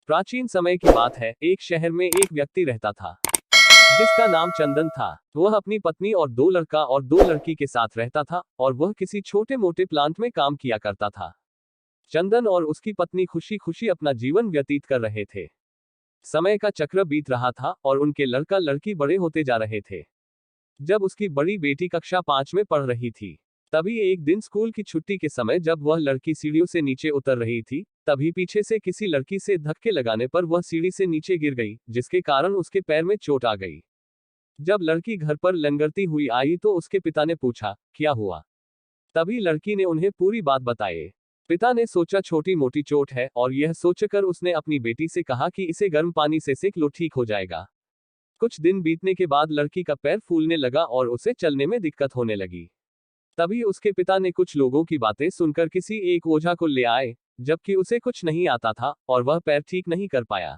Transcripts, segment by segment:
प्राचीन समय की बात है, एक शहर में एक व्यक्ति रहता था जिसका नाम चंदन था। वह अपनी पत्नी और दो लड़का और दो लड़की के साथ रहता था और वह किसी छोटे मोटे प्लांट में काम किया करता था। चंदन और उसकी पत्नी खुशी खुशी अपना जीवन व्यतीत कर रहे थे। समय का चक्र बीत रहा था और उनके लड़का लड़की बड़े होते जा रहे थे। जब उसकी बड़ी बेटी कक्षा 5 में पढ़ रही थी, तभी एक दिन स्कूल की छुट्टी के समय जब वह लड़की सीढ़ियों से नीचे उतर रही थी, तभी पीछे से किसी लड़की से धक्के लगाने पर वह सीढ़ी से नीचे गिर गई, जिसके कारण उसके पैर में चोट आ गई। जब लड़की घर पर लंगड़ती हुई आई तो उसके पिता ने पूछा, क्या हुआ? तभी लड़की ने उन्हें पूरी बात बताई। पिता ने सोचा छोटी मोटी चोट है और यह सोचकर उसने अपनी बेटी से कहा कि इसे गर्म पानी से सेक लो, ठीक हो जाएगा। कुछ दिन बीतने के बाद लड़की का पैर फूलने लगा और उसे चलने में दिक्कत होने लगी। तभी उसके पिता ने कुछ लोगों की बातें सुनकर किसी एक ओझा को ले आए, जबकि उसे कुछ नहीं आता था और वह पैर ठीक नहीं कर पाया।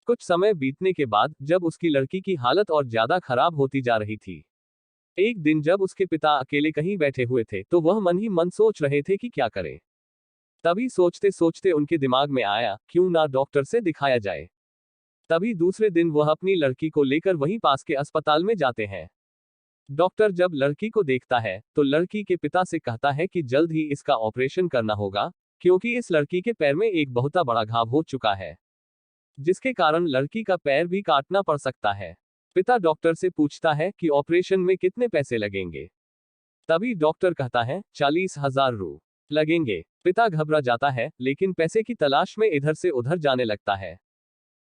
कुछ समय बीतने के बाद जब उसकी लड़की की हालत और ज्यादा खराब होती जा रही थी, एक दिन जब उसके पिता अकेले कहीं बैठे हुए थे तो वह मन ही मन सोच रहे थे कि क्या करें। तभी सोचते सोचते उनके दिमाग में आया, क्यों ना डॉक्टर से दिखाया जाए। तभी दूसरे दिन वह अपनी लड़की को लेकर वहीं पास के अस्पताल में जाते हैं। डॉक्टर जब लड़की को देखता है तो लड़की के पिता से कहता है कि जल्द ही इसका ऑपरेशन करना होगा, क्योंकि इस लड़की के पैर में एक बहुत बड़ा घाव हो चुका है, जिसके कारण लड़की का पैर भी काटना पड़ सकता है। पिता डॉक्टर से पूछता है कि ऑपरेशन में कितने पैसे लगेंगे। तभी डॉक्टर कहता है 40,000 रू लगेंगे। पिता घबरा जाता है, लेकिन पैसे की तलाश में इधर से उधर जाने लगता है।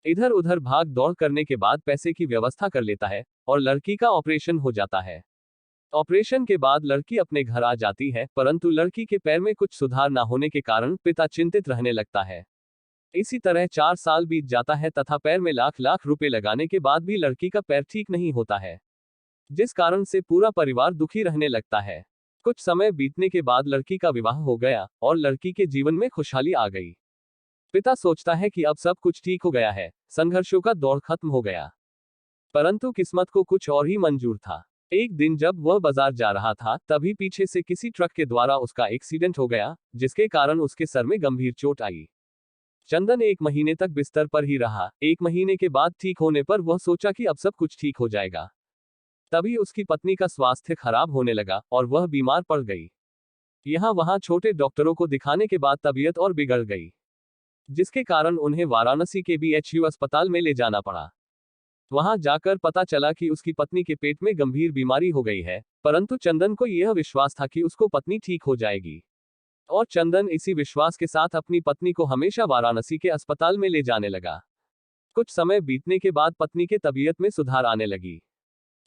इधर उधर भाग दौड़ करने के बाद पैसे की व्यवस्था कर लेता है और लड़की का ऑपरेशन हो जाता है। ऑपरेशन के बाद लड़की अपने घर आ जाती है, परंतु लड़की के पैर में कुछ सुधार ना होने के कारण पिता चिंतित रहने लगता है। इसी तरह 4 साल बीत जाता है तथा पैर में लाख लाख रुपए लगाने के बाद भी लड़की का पैर ठीक नहीं होता है, जिस कारण से पूरा परिवार दुखी रहने लगता है। कुछ समय बीतने के बाद लड़की का विवाह हो गया और लड़की के जीवन में खुशहाली आ गई। पिता सोचता है कि अब सब कुछ ठीक हो गया है, संघर्षों का दौर खत्म हो गया। परंतु किस्मत को कुछ और ही मंजूर था। एक दिन जब वह बाजार जा रहा था, तभी पीछे से किसी ट्रक के द्वारा उसका एक्सीडेंट हो गया, जिसके कारण उसके सर में गंभीर चोट आई। चंदन 1 महीने तक बिस्तर पर ही रहा। 1 महीने के बाद ठीक होने पर वह सोचा कि अब सब कुछ ठीक हो जाएगा। तभी उसकी पत्नी का स्वास्थ्य खराब होने लगा और वह बीमार पड़ गई। यहाँ वहाँ छोटे डॉक्टरों को दिखाने के बाद तबीयत और बिगड़ गई, जिसके कारण उन्हें वाराणसी के बीएचयू अस्पताल में ले जाना पड़ा। वहां जाकर पता चला कि उसकी पत्नी के पेट में गंभीर बीमारी हो गई है, परंतु चंदन को यह विश्वास था कि उसको पत्नी ठीक हो जाएगी। और चंदन इसी विश्वास के साथ अपनी पत्नी को हमेशा वाराणसी के अस्पताल में ले जाने लगा। कुछ समय बीतने के बाद पत्नी के तबीयत में सुधार आने लगी।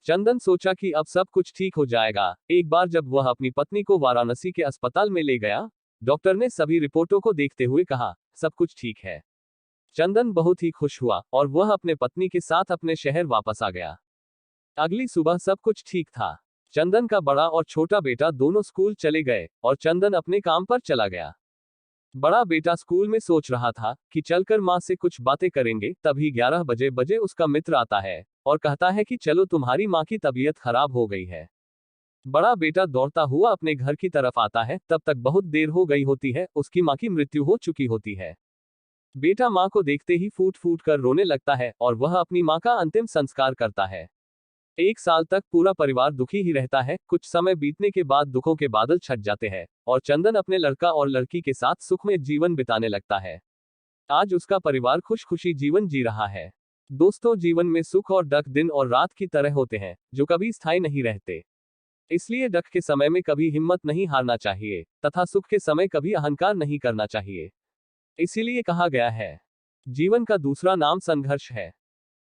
चंदन सोचा कि अब सब कुछ ठीक हो जाएगा। एक बार जब वह अपनी पत्नी को वाराणसी के अस्पताल में ले गया, डॉक्टर ने सभी रिपोर्टों को देखते हुए कहा, सब कुछ ठीक है। चंदन बहुत ही खुश हुआ और वह अपने पत्नी के साथ अपने शहर वापस आ गया। अगली सुबह सब कुछ ठीक था। चंदन का बड़ा और छोटा बेटा दोनों स्कूल चले गए और चंदन अपने काम पर चला गया। बड़ा बेटा स्कूल में सोच रहा था कि चलकर माँ से कुछ बातें करेंगे, तभी 11 बजे उसका मित्र आता है और कहता है कि चलो तुम्हारी माँ की तबीयत खराब हो गई है। बड़ा बेटा दौड़ता हुआ अपने घर की तरफ आता है, तब तक बहुत देर हो गई होती है, उसकी माँ की मृत्यु हो चुकी होती है। बेटा माँ को देखते ही फूट फूट कर रोने लगता है और वह अपनी माँ का अंतिम संस्कार करता है। 1 साल तक पूरा परिवार दुखी ही रहता है। कुछ समय बीतने के बाद दुखों के बादल छट जाते हैं और चंदन अपने लड़का और लड़की के साथ सुखमय जीवन बिताने लगता है। आज उसका परिवार खुश खुशी जीवन जी रहा है। दोस्तों, जीवन में सुख और दुख दिन और रात की तरह होते हैं, जो कभी स्थायी नहीं रहते। इसलिए दुख के समय में कभी हिम्मत नहीं हारना चाहिए तथा सुख के समय कभी अहंकार नहीं करना चाहिए। इसीलिए कहा गया है, जीवन का दूसरा नाम संघर्ष है।